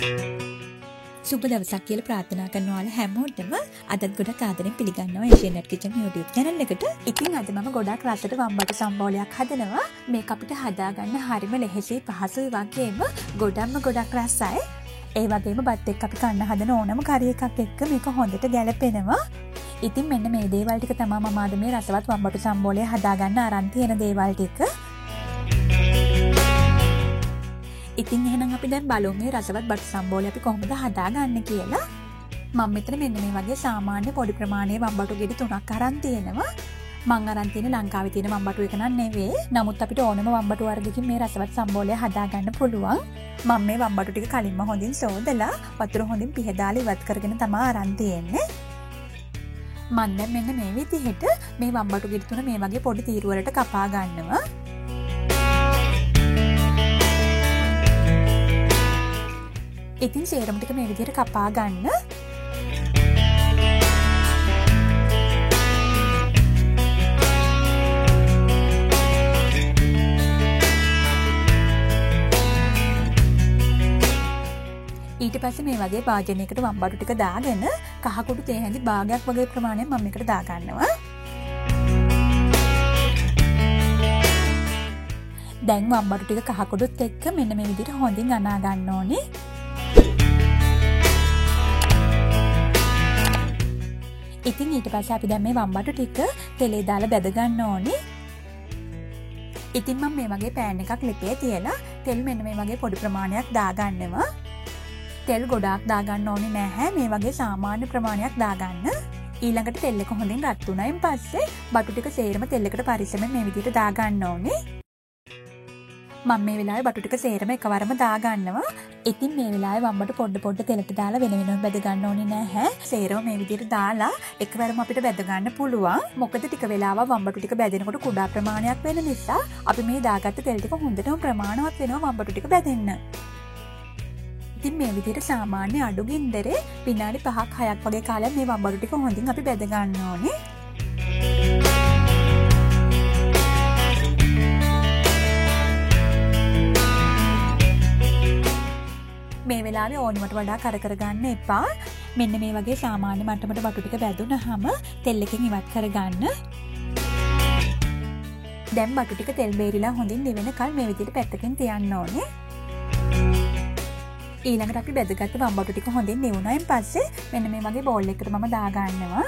සුබ දවසක් කියලා ප්‍රාර්ථනා කරනවා හැමෝටම. අදත් ගොඩක් ආදරෙන් පිළිගන්නවා ඒෂියන් කිචන් YouTube channel එකට. ඉතින් අද මම ගොඩක් රසට වම්බට සම්බෝලයක් හදනවා. මේක අපිට හදාගන්න හරිම ලෙහෙසි පහසුයි වගේම ගොඩක් රසයි. ඒ වගේම බත් එක්ක අපි කන්න හදන ඕනම කරි එකක් එක්ක මේක හොඳට ගැලපෙනවා. ඉතින් මෙන්න මේ දේවල් ටික තමයි මම අද මේ රසවත් වම්බට සම්බෝලය හදාගන්න අරන් තියෙන දේවල් ටික. ඉතින් එහෙනම් අපි දැන් බලමු මේ රසවත් බටු සම්බෝලය අපි කොහොමද හදාගන්නේ කියලා. මම මෙතන මෙන්න මේ වගේ සාමාන්‍ය පොඩි ප්‍රමාණයේ වම්බටු ගෙඩි 3ක් අරන් තියෙනවා. මම අරන් තියෙන ලංකාවේ තියෙන වම්බටු එක නන් නෙවෙයි. නමුත් අපිට ඕනම වම්බටු වර්ගකින් මේ රසවත් සම්බෝලය හදාගන්න පුළුවන්. මම මේ වම්බටු ටික කලින්ම හොඳින් සෝදලා වතුර හොඳින් පිහදාලා ඉවත් කරගෙන තමයි අරන් තියෙන්නේ. මම දැන් මෙන්න මේ විදිහට මේ වම්බටු ගෙඩි 3 මේ වගේ පොඩි තීරු වලට කපා ගන්නවා. ඉතින් සේරම ටික මේ විදිහට කපා ගන්න. ඊට පස්සේ මේ වගේ භාජනයකට වම්බටු ටික දාගෙන කහකුඩු තේ හැඳි භාගයක් වගේ ප්‍රමාණයක් මම මේකට දා ගන්නවා. දැන් වම්බටු ටික කහකුඩුත් එක්ක මෙන්න මේ විදිහට හොඳින් අනා ගන්න ඕනේ. ඉතින් ඊට පස්සේ අපි දැන් මේ වම්බටු ටික තෙලේ දාලා බැද ගන්න ඕනේ. ඉතින් මම මේ වගේ පෑන් එකක් ලිපේ තියලා තෙල් මෙන්න මේ වගේ පොඩි ප්‍රමාණයක් දා ගන්නවා. තෙල් ගොඩාක් දා ගන්න ඕනේ නැහැ. මේ වගේ සාමාන්‍ය ප්‍රමාණයක් දා ගන්න. ඊළඟට තෙල් එක හොඳින් රත් වුණායින් පස්සේ බටු ටික සේරම තෙල් එකට පරිස්සමෙන් මේ විදිහට දා ගන්න ඕනේ. මම මේ වෙලාවේ බටු ටික සේරම එකවරම දා ගන්නවා. ඉතින් මේ වෙලාවේ වම්බට පොඩ තෙලට දාලා වෙන වෙනම බැද ගන්න ඕනේ නැහැ. සේරම මේ විදිහට දාලා එකවරම අපිට බැද ගන්න පුළුවන්. මොකද ටික වෙලාවක් වම්බටු ටික බැදෙනකොට කුඩා ප්‍රමාණයක් වෙන නිසා අපි මේ දාගත්ත තෙල් ටික හොඳටම ප්‍රමාණවත් වෙනවා වම්බටු ටික බැදෙන්න. ඉතින් මේ විදිහට සාමාන්‍ය අඩු ගින්දරේ විනාඩි 5ක් 6ක් වගේ කාලයක් මේ වම්බටු ටික හොඳින් අපි බැද ගන්න ඕනේ. මේ වෙලාවේ ඕනිමට වඩා කර ගන්න එපා. මෙන්න මේ වගේ සාමාන්‍ය මට්ටමට බටු ටික බැදුනහම තෙල් එකෙන් ඉවත් කරගන්න. දැන් බටු ටික තෙල් බේරිලා හොඳින් දෙවෙනකල් මේ විදිහට පැත්තකින් තියන්න ඕනේ. ඊළඟට අපි බැදගත්ත වම්බටු ටික හොඳින් නිවුණායින් පස්සේ මෙන්න මේ වගේ බෝල් එකකට මම දා ගන්නවා.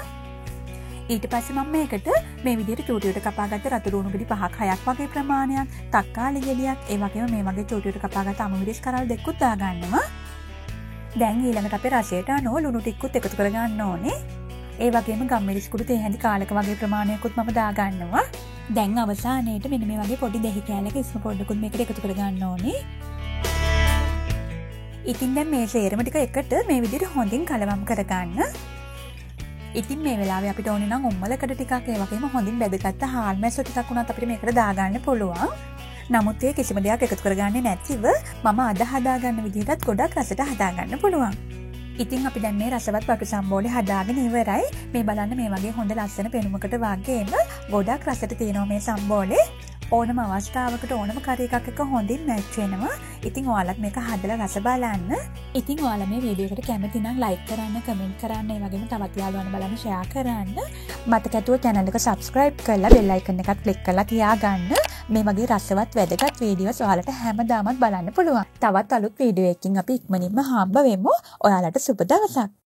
ඊට පස්සේ මම මේකට මේ විදිහට චූටියට කපාගත්ත රතු ලුණු ගෙඩි 5ක් 6ක් වගේ ප්‍රමාණයක්, තක්කාලි ගෙඩියක්, ඒ වගේම මේ වගේ චූටියට කපාගත්ත අමුමිරිස් කරල් දෙකකුත් දා ගන්නවා. දැන් ඊළඟට අපේ රසයට අනුව ලුණු ටිකකුත් එකතු කර ගන්න ඕනේ. ඒ වගේම ගම්මිරිස් කුඩු තේ හැඳි කාලක වගේ ප්‍රමාණයකුත් මම දා ගන්නවා. දැන් අවසානයේට මෙන්න මේ වගේ පොඩි දෙහි කෑල්ලක ඉස්ම පොඩ්ඩකුත් මේකට එකතු කර ගන්න ඕනේ. ඉතින් දැන් මේ සේරම ටික එකට මේ විදිහට හොඳින් කලවම් කරගන්න. ඉතින් මේ වෙලාවේ අපිට ඕනේ නම් උම්මලකඩ ටිකක් ඒ වගේම හොඳින් බැදගත්ත හාල් මැස්සෝ ටිකක් උනත් අපිට මේකට දාගන්න පුළුවන්. නමුත් ඒ කිසිම දෙයක් එකතු කරගන්නේ නැතිව මම අද හදාගන්න විදිහටත් ගොඩක් රසට හදාගන්න පුළුවන්. ඉතින් අපි දැන් මේ රසවත් බටු සම්බෝලේ හදාගෙන ඉවරයි. මේ බලන්න මේ වගේ හොඳ ලස්සන පෙනුමකට වගේම ගොඩක් රසට තියෙනවා මේ සම්බෝලේ. ඕනම අවස්ථාවකට ඕනම කරි එකක් එක්ක හොඳින් මැච් වෙනවා. ඉතින් ඔයාලත් මේක හදලා රස බලන්න. ඉතින් ඔයාලා මේ වීඩියෝ එකට කැමති නම් ලයික් කරන්න, කමෙන්ට් කරන්න, ඒ වගේම තවත් යාළුවන්ට බලන්න ෂෙයා කරන්න. මතක ඇතුව channel එක subscribe කරලා bell icon එකත් click කරලා තියාගන්න. මේ වගේ රසවත් වැදගත් වීඩියෝස් ඔයාලට හැමදාමත් බලන්න පුළුවන්. තවත් අලුත් වීඩියෝ එකකින් අපි ඉක්මනින්ම හම්බ වෙමු. ඔයාලට සුබ දවසක්.